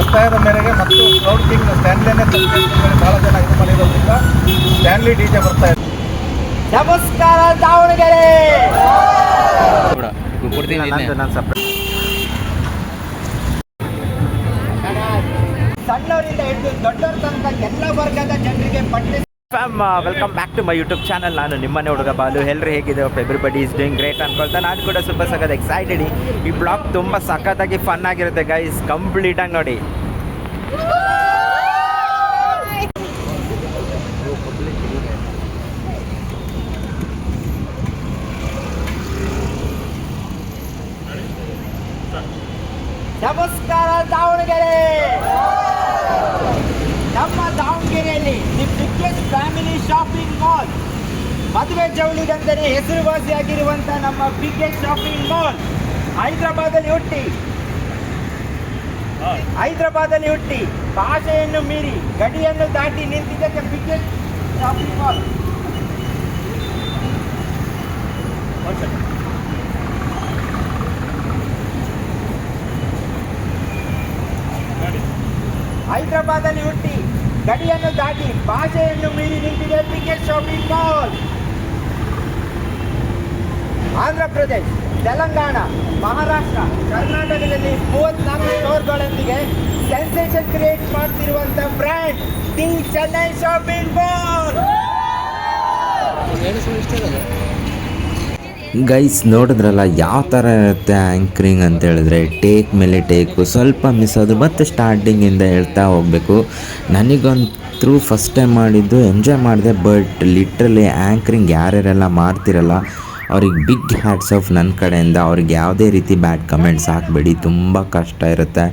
ಒತ್ತಾಯದ ಮೇರೆಗೆ ಮತ್ತು ಕ್ಲೌಡ್ ಕಿಂಗ್ ಸ್ಟ್ಯಾನ್ಲಿನೇ ಭಾಳ ಜನ ಇದು ಮಾಡಿರೋದ್ರಿಂದ ಸ್ಟ್ಯಾನ್ಲಿ DJ ಬರ್ತಾ ಇದೆ. ನಮಸ್ಕಾರ ದಾವಣಗೆರೆ. ಸಣ್ಣವರಿಂದ ಹಿಡಿದು ದೊಡ್ಡವ್ರ ತನಕ ಎಲ್ಲ ವರ್ಗದ ಜನರಿಗೆ ಪಟ್ಟೆ. Welcome back to my YouTube channel. ನಾನು ನಿಮ್ಮನೆ ಹುಡುಗ ಬಾಲು. ಎಲ್ಲರೂ ಹೇಗಿದೆ? ಎವ್ರಿಬಡಿ ಈಸ್ ಡೂಯಿಂಗ್ ಗ್ರೇಟ್ ಅನ್ಕೊಳ್ತಾ ನಾನು ಕೂಡ ಸೂಪರ್ ಸಖತ್ ಎಕ್ಸೈಟೆಡ್. ಈ ಬ್ಲಾಗ್ ತುಂಬ ಸಖತ್ತಾಗಿ ಫನ್ ಆಗಿರುತ್ತೆ ಗೈಸ್, ಕಂಪ್ಲೀಟಾಗಿ ನೋಡಿ. ನಮಸ್ಕಾರ ದಾವಣಗೆರೆ. ನಮ್ಮ ದಾವಣಗೆರೆಯಲ್ಲಿ the biggest family shopping mall, ಮದುವೆ ಜವಳಿಗಂತಲೇ ಹೆಸರುವಾಸಿಯಾಗಿರುವಂಥ ನಮ್ಮ ಬಿಗ್ಗೆಸ್ಟ್ ಶಾಪಿಂಗ್ ಮಾಲ್ ಹೈದರಾಬಾದಲ್ಲಿ ಹುಟ್ಟಿ ಭಾಷೆಯನ್ನು ಮೀರಿ ಗಡಿಯನ್ನು ದಾಟಿ ನಿಂತಿದ್ದಕ್ಕೆ ಬಿಗ್ಗೆಸ್ಟ್ ಶಾಪಿಂಗ್ ಮಾಲ್. ಹೈದರಾಬಾದಲ್ಲಿ ಹುಟ್ಟಿ ಗಡಿಯನ್ನು ದಾಟಿ ಭಾಷೆಯನ್ನು ಮೀರಿ ನಿಂತಿದೆ biggest shopping mall. Andhra Pradesh, Telangana, Maharashtra, ಕರ್ನಾಟಕದಲ್ಲಿ 34 ಸ್ಟೋರ್ಗಳೊಂದಿಗೆ ಸೆನ್ಸೇಷನ್ ಕ್ರಿಯೇಟ್ ಮಾಡ್ತಿರುವಂಥ brand the Chennai shopping mall. Guys ನೋಡಿದ್ರಲ್ಲ ಯಾವ ಥರ ಇರುತ್ತೆ ಆ್ಯಂಕರಿಂಗ್ ಅಂತ ಹೇಳಿದ್ರೆ, ಟೇಕ್ ಮೇಲೆ ಟೇಕು ಸ್ವಲ್ಪ ಮಿಸ್ ಆದರೂ ಮತ್ತೆ ಸ್ಟಾರ್ಟಿಂಗಿಂದ ಹೇಳ್ತಾ ಹೋಗಬೇಕು. ನನಗಂತೂ ಫಸ್ಟ್ ಟೈಮ್ ಮಾಡಿದ್ದು ಎಂಜಾಯ್ ಮಾಡಿದೆ. ಬಟ್ ಲಿಟ್ರಲಿ ಆ್ಯಂಕರಿಂಗ್ ಯಾರ್ಯಾರೆಲ್ಲ ಮಾಡ್ತಿರಲ್ಲ ಅವ್ರಿಗೆ ಬಿಗ್ ಹ್ಯಾಟ್ಸ್ ಆಫ್ ನನ್ನ ಕಡೆಯಿಂದ. ಅವ್ರಿಗೆ ಯಾವುದೇ ರೀತಿ ಬ್ಯಾಡ್ ಕಮೆಂಟ್ಸ್ ಹಾಕಬೇಡಿ, ತುಂಬ ಕಷ್ಟ ಇರುತ್ತೆ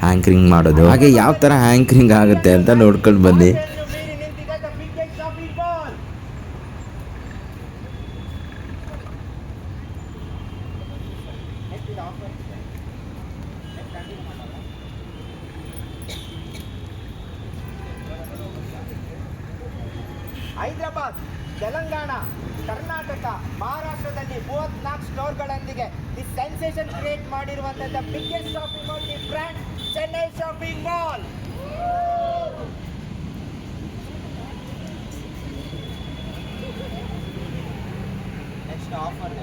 ಆ್ಯಂಕರಿಂಗ್ ಮಾಡೋದು. ಹಾಗೆ ಯಾವ ಥರ ಆ್ಯಂಕರಿಂಗ್ ಆಗುತ್ತೆ ಅಂತ ನೋಡ್ಕೊಂಡು ಬನ್ನಿ. ಹೈದರಾಬಾದ್, ತೆಲಂಗಾಣ, ಕರ್ನಾಟಕ, ಮಹಾರಾಷ್ಟ್ರದಲ್ಲಿ 34 ಸ್ಟೋರ್ಗಳೊಂದಿಗೆ ದಿ ಸೆನ್ಸೇಷನ್ ಕ್ರಿಯೇಟ್ ಮಾಡಿರುವಂತಹ biggest shopping mall the brand Chennai shopping mall. Next offer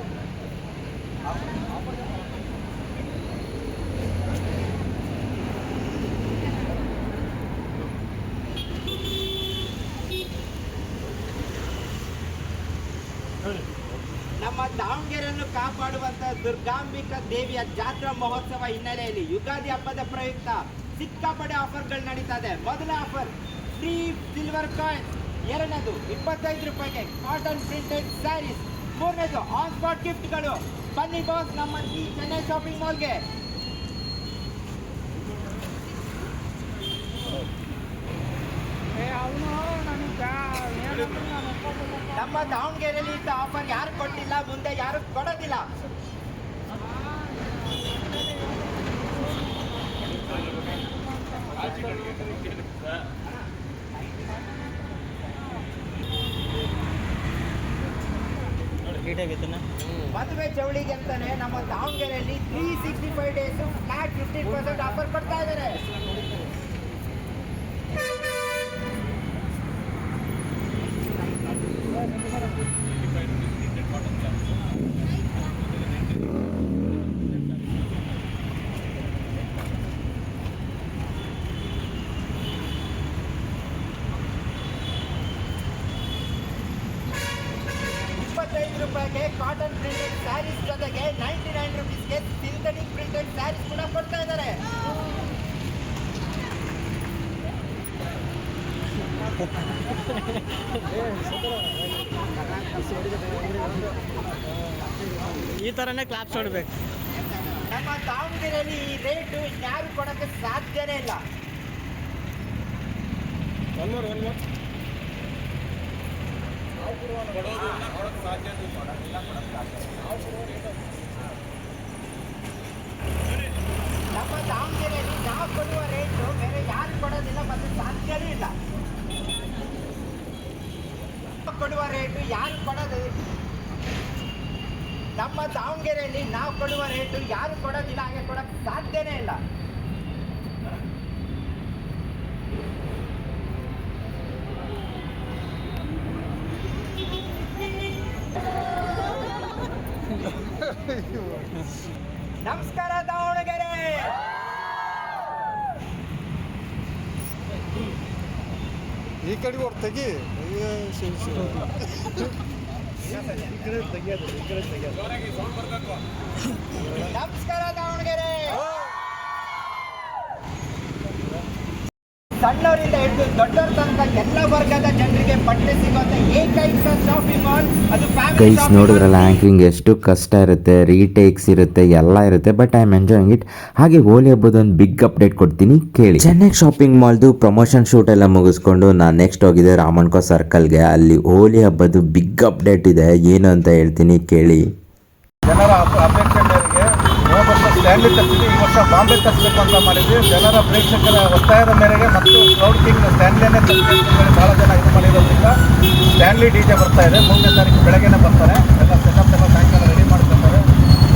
ನಮ್ಮ ದಾವಣಗೆರೆಯನ್ನು ಕಾಪಾಡುವಂತಹ ದುರ್ಗಾಂಬಿಕಾ ದೇವಿಯ ಜಾತ್ರಾ ಮಹೋತ್ಸವ ಹಿನ್ನೆಲೆಯಲ್ಲಿ ಯುಗಾದಿ ಹಬ್ಬದ ಪ್ರಯುಕ್ತ ಸಿಕ್ಕಾಪಟ್ಟೆ ಆಫರ್ಗಳು ನಡೀತಾ ಇದೆ. ಮೊದಲ ಆಫರ್ ಫ್ರೀ ಸಿಲ್ವರ್ ಕಾಯಿನ್, ಎರಡನೇದು 25 ರೂಪಾಯಿಗೆ ಕಾಟನ್ ಪ್ರಿಂಟೆಡ್ ಸ್ಯಾರೀಸ್, ಮೂರನೇದು ಆನ್ ಸ್ಪಾಟ್ ಗಿಫ್ಟ್ಗಳು. ಬನ್ನಿ ಬಾಸ್ ನಮ್ಮ ಈ ಚೆನ್ನೈ ಶಾಪಿಂಗ್ ಮಾಲ್ಗೆ. ನಮ್ಮ ದಾವಣಗೆರೆಯಲ್ಲಿ ಇದ್ದ ಆಫರ್ ಯಾರು ಕೊಟ್ಟಿಲ್ಲ, ಮುಂದೆ ಯಾರು ಕೊಡೋದಿಲ್ಲ. ಮದುವೆ ಜವಳಿಗೆ ಅಂತಾನೆ ನಮ್ಮ ದಾವಣಗೆರೆಯಲ್ಲಿ 365 ಡೇಸ್ ಫ್ಲಾಟ್ 50% ಆಫರ್ ಕೊಡ್ತಾ ಇದ್ದಾರೆ. ರೂಪಾಯಿಗೆ ಕಾಟನ್ ಪ್ರಿಂಟೆಡ್ ಸ್ಯಾರೀಸ್ ಜೊತೆಗೆ 99 ರೂಪೀಸ್ಗೆ ಸಿಂಥೆಟಿಕ್ ಪ್ರಿಂಟೆಡ್ ಸ್ಯಾರೀಸ್ ಕೂಡ ಕೊಡ್ತಾ ಇದ್ದಾರೆ. ಈ ಥರನೇ ಕ್ಲಾಪ್ಸ್ ಹೊಡಬೇಕು. ನಮ್ಮ ದಾವಣಗೆರೆಯಲ್ಲಿ ಈ ರೇಟು ಯಾರು ಕೊಡೋಕ್ಕೆ ಸಾಧ್ಯನೇ ಇಲ್ಲ. ನಮ್ಮ ದಾವಣಗೆರೆಯಲ್ಲಿ ನಾವು ಕೊಡುವ ರೇಟು ಬೇರೆ ಯಾರು ಕೊಡೋದಿಲ್ಲ ಮತ್ತು ಸಾಧ್ಯನೇ ಇಲ್ಲ. ಕೊಡುವ ರೇಟು ಯಾರು ಕೊಡೋದು, ನಮ್ಮ ದಾವಣಗೆರೆಯಲ್ಲಿ ನಾವು ಕೊಡುವ ರೇಟು ಯಾರು ಕೊಡೋದಿಲ್ಲ, ಹಾಗೆ ಕೊಡೋಕ್ಕೆ ಸಾಧ್ಯನೇ ಇಲ್ಲ. ಈ ಕಡೆ ಕೊಟ್ಟು ತೆಗಿ ನಮಸ್ಕಾರ ದಾವಣಗೆರೆ. ಸಣ್ಣವರಿಂದ ಹಿಡಿದು ದೊಡ್ಡವರ ತನಕ ಎಲ್ಲ ವರ್ಗದ ಜನರಿಗೆ ಬಟ್ಟೆ ಸಿಗುವಂತ ಏಕೈಕ ಶಾಪಿಂಗ್ ಮಾಲ್ ಅದು ಗೈಸ್ ನೋಡಿದ್ರಲ್ಲ ಆ್ಯಂಕರಿಂಗ್ ಎಷ್ಟು ಕಷ್ಟ ಇರುತ್ತೆ, ರೀಟೇಕ್ಸ್ ಇರುತ್ತೆ, ಎಲ್ಲ ಇರುತ್ತೆ, but I am enjoying it. ಹಾಗೆ ಹೋಲಿ ಹಬ್ಬದ ಒಂದು ಬಿಗ್ ಅಪ್ಡೇಟ್ ಕೊಡ್ತೀನಿ ಕೇಳಿ. ಚೆನ್ನೈ ಶಾಪಿಂಗ್ ಮಾಲ್ದು ಪ್ರಮೋಷನ್ ಶೂಟ್ ಎಲ್ಲ ಮುಗಿಸ್ಕೊಂಡು ನಾನು ನೆಕ್ಸ್ಟ್ ಹೋಗಿದ್ದೆ ರಾಮನ್ಕೋ ಸರ್ಕಲ್ಗೆ. ಅಲ್ಲಿ ಹೋಲಿ ಹಬ್ಬದ ಬಿಗ್ ಅಪ್ಡೇಟ್ ಇದೆ, ಏನು ಅಂತ ಹೇಳ್ತೀನಿ ಕೇಳಿ. ಜನರ ಅಪೇಕ್ಷೆ ಮೇರೆಗೆ ಹೋದ ವರ್ಷ ಸ್ಟ್ಯಾನ್ಲಿ ತರಿಸಿದ್ವಿ, ಈ ವರ್ಷ ಬಾಂಬೆ ತರಿಸಬೇಕು ಅಂತ ಮಾಡಿದ್ವಿ. ಜನರ ಪ್ರೇಕ್ಷಕರ ಒತ್ತಾಯದ ಮೇರೆಗೆ ಮತ್ತು ಕ್ರೌಡ್ ಕಿಂಗ್ ಸ್ಟ್ಯಾನ್ಲಿನೇ ತರಿಸಬೇಕು ಭಾಳ ಜನ ಇದು ಮಾಡಿರೋದ್ರಿಂದ ಸ್ಟ್ಯಾನ್ಲಿ DJ ಬರ್ತಾ ಇದೆ. 3ನೇ ತಾರೀಕು ಬೆಳಗ್ಗೆನೇ ಬರ್ತಾರೆ. ಎಲ್ಲ ಸೆಟಪ್ ಎಲ್ಲ ಸಾಯಂಕಾಲ ರೆಡಿ ಮಾಡ್ಕೊತಾರೆ.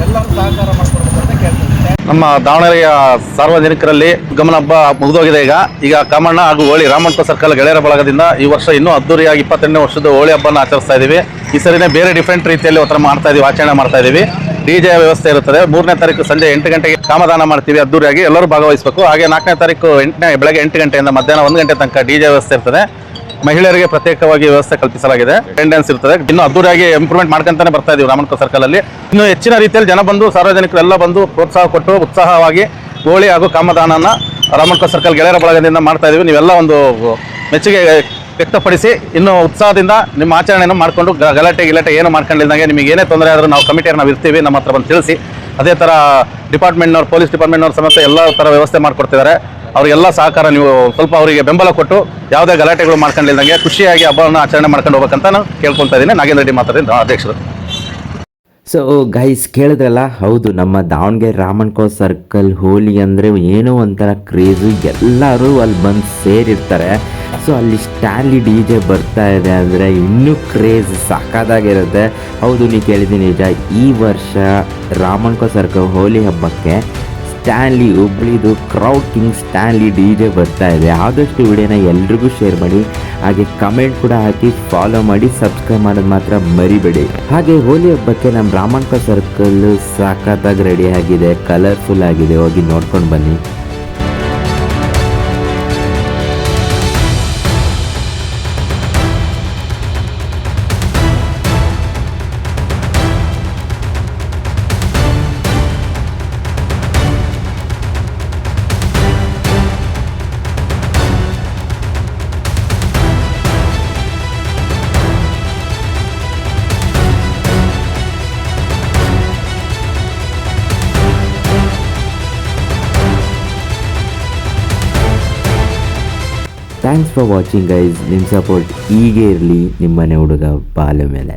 ಎಲ್ಲರೂ ಸಹಕಾರ ಮಾಡ್ಕೊಡ್ಬೇಕು ಅಂತ ಕೇಳ್ತೀವಿ. ನಮ್ಮ ದಾವಣಗೆರೆಯ ಸಾರ್ವಜನಿಕರಲ್ಲಿ ಗಮನ ಹಬ್ಬ ಮುಗಿದೋಗಿದೆ. ಈಗ ಕಾಮಣ್ಣ ಹಾಗೂ ಹೋಳಿ ರಾಮನ್ಕೋ ಸರ್ಕಲ್ ಗೆಳೆಯರ ಬಳಗದಿಂದ ಈ ವರ್ಷ ಇನ್ನೂ ಅದ್ದೂರಿಯಾಗಿ 22ನೇ ವರ್ಷದ ಹೋಳಿ ಹಬ್ಬನ ಆಚರಿಸ್ತಾ ಇದ್ದೀವಿ. ಈ ಸರಿನೇ ಬೇರೆ ಡಿಫ್ರೆಂಟ್ ರೀತಿಯಲ್ಲಿ ಒಂಥರ ಮಾಡ್ತಾ ಇದೀವಿ, ಆಚರಣೆ ಮಾಡ್ತಾ ಇದ್ದೀವಿ. DJ ವ್ಯವಸ್ಥೆ ಇರುತ್ತದೆ. 3ನೇ ತಾರೀಕು ಸಂಜೆ 8 ಗಂಟೆಗೆ ಕಾಮದಾನ ಮಾಡ್ತೀವಿ ಅದ್ದೂರಿಯಾಗಿ, ಎಲ್ಲರೂ ಭಾಗವಹಿಸಬೇಕು. ಹಾಗೆ 4ನೇ ತಾರೀಕು ಬೆಳಗ್ಗೆ 8 ಗಂಟೆಯಿಂದ ಮಧ್ಯಾಹ್ನ 1 ಗಂಟೆ ತನಕ DJ ವ್ಯವಸ್ಥೆ ಇರ್ತದೆ. ಮಹಿಳೆಯರಿಗೆ ಪ್ರತ್ಯೇಕವಾಗಿ ವ್ಯವಸ್ಥೆ ಕಲ್ಪಿಸಲಾಗಿದೆ. ಅಟೆಂಡೆನ್ಸ್ ಇರ್ತದೆ. ಇನ್ನು ಅದ್ದೂರಿಯಾಗಿ ಇಂಪ್ರೂವ್ಮೆಂಟ್ ಮಾಡ್ಕೊಂತಾನೆ ಬರ್ತಾ ಇದೀವಿ ರಾಮನ್ಕೋ ಸರ್ಕಲ್ ಅಲ್ಲಿ. ಇನ್ನು ಹೆಚ್ಚಿನ ರೀತಿಯಲ್ಲಿ ಜನ ಬಂದು ಸಾರ್ವಜನಿಕರೆಲ್ಲ ಬಂದು ಪ್ರೋತ್ಸಾಹ ಕೊಟ್ಟು ಉತ್ಸಾಹವಾಗಿ ಹೋಳಿ ಹಾಗೂ ಕಾಮದಾನನ ರಾಮನ್ಕೋ ಸರ್ಕಲ್ ಗೆಳೆಯರ ಬಳಗದಿಂದ ಮಾಡ್ತಾ ಇದೀವಿ. ನೀವೆಲ್ಲ ಒಂದು ಮೆಚ್ಚುಗೆ ವ್ಯಕ್ತಪಡಿಸಿ ಇನ್ನೂ ಉತ್ಸಾಹದಿಂದ ನಿಮ್ಮ ಆಚರಣೆಯನ್ನು ಮಾಡಿಕೊಂಡು ಗಲಾಟೆ ಏನು ಮಾಡ್ಕೊಂಡಿಲ್ದಂಗೆ ನಿಮಗೆ ಏನೇ ತೊಂದರೆ ಆದರೂ ನಾವು ಕಮಿಟಿಯವ್ರು ನಾವು ಇರ್ತೀವಿ, ನಮ್ಮ ಹತ್ರ ಬಂದು ತಿಳಿಸಿ. ಅದೇ ಥರ ಡಿಪಾರ್ಟ್ಮೆಂಟ್ನವ್ರು, ಪೊಲೀಸ್ ಡಿಪಾರ್ಟ್ಮೆಂಟ್ನವ್ರು ಸಮೇತ ಎಲ್ಲ ಥರ ವ್ಯವಸ್ಥೆ ಮಾಡಿಕೊಡ್ತಿದ್ದಾರೆ. ಅವರಿಗೆಲ್ಲ ಸಹಕಾರ ನೀವು ಸ್ವಲ್ಪ ಅವರಿಗೆ ಬೆಂಬಲ ಕೊಟ್ಟು ಯಾವುದೇ ಗಲಾಟೆಗಳು ಮಾಡ್ಕೊಂಡಿಲ್ದಂಗೆ ಖುಷಿಯಾಗಿ ಹಬ್ಬವನ್ನು ಆಚರಣೆ ಮಾಡ್ಕೊಂಡು ಹೋಗ್ಬೇಕಂತ ನಾನು ಕೇಳ್ಕೊಳ್ತಾ ಇದ್ದೀನಿ. ನಾಗೇಂದ್ರ ರೆಡ್ಡಿ ಮಾತಾಡಿದ ಅಧ್ಯಕ್ಷರು. ಸೊ ಗೈಸ್ ಕೇಳಿದ್ರಲ್ಲ, ಹೌದು ನಮ್ಮ ದಾವಣಗೆರೆ ರಾಮನ್ಕೋ ಸರ್ಕಲ್ ಹೋಲಿ ಅಂದರೆ ಏನೋ ಒಂಥರ ಕ್ರೇಜು, ಎಲ್ಲರೂ ಅಲ್ಲಿ ಬಂದು ಸೇರಿರ್ತಾರೆ. ಸೊ ಅಲ್ಲಿ ಸ್ಟ್ಯಾನ್ಲಿ DJ ಬರ್ತಾ ಇದೆ ಅಂದರೆ ಇನ್ನೂ ಕ್ರೇಜ್ ಸಾಕಾದಾಗಿರುತ್ತೆ. ಹೌದು, ನೀವು ಕೇಳಿದ್ದೀನಿ ನಿಜ. ಈ ವರ್ಷ ರಾಮನ್ಕೋ ಸರ್ಕಲ್ ಹೋಲಿ ಹಬ್ಬಕ್ಕೆ ಸ್ಟ್ಯಾನ್ಲಿ ಹುಬ್ಳಿದು ಕ್ರೌಡ್ ಕಿಂಗ್ ಸ್ಟ್ಯಾನ್ಲಿ DJ ಬರ್ತಾ ಇದೆ. ಆದಷ್ಟು ವಿಡಿಯೋನ ಎಲ್ರಿಗೂ ಶೇರ್ ಮಾಡಿ, ಹಾಗೆ ಕಮೆಂಟ್ ಕೂಡ ಹಾಕಿ, ಫಾಲೋ ಮಾಡಿ, ಸಬ್ಸ್ಕ್ರೈಬ್ ಮಾಡೋದು ಮಾತ್ರ ಮರಿಬೇಡಿ. ಹಾಗೆ ಹೋಲಿ ಹಬ್ಬಕ್ಕೆ ನಮ್ಮ ರಾಮನ್ಕೋ ಸರ್ಕಲ್ ಸಾಕತ್ತಾಗಿ ರೆಡಿ ಆಗಿದೆ, ಕಲರ್ಫುಲ್ ಆಗಿದೆ, ಹೋಗಿ ನೋಡ್ಕೊಂಡು ಬನ್ನಿ. Thanks for watching guys. ನಿಮ್ಮ ಸಪೋರ್ಟ್ ಹೀಗೆ ಇರಲಿ. ನಿಮ್ಮನೆ ಹುಡುಗ ಬಾಲ ಮೇಲೆ.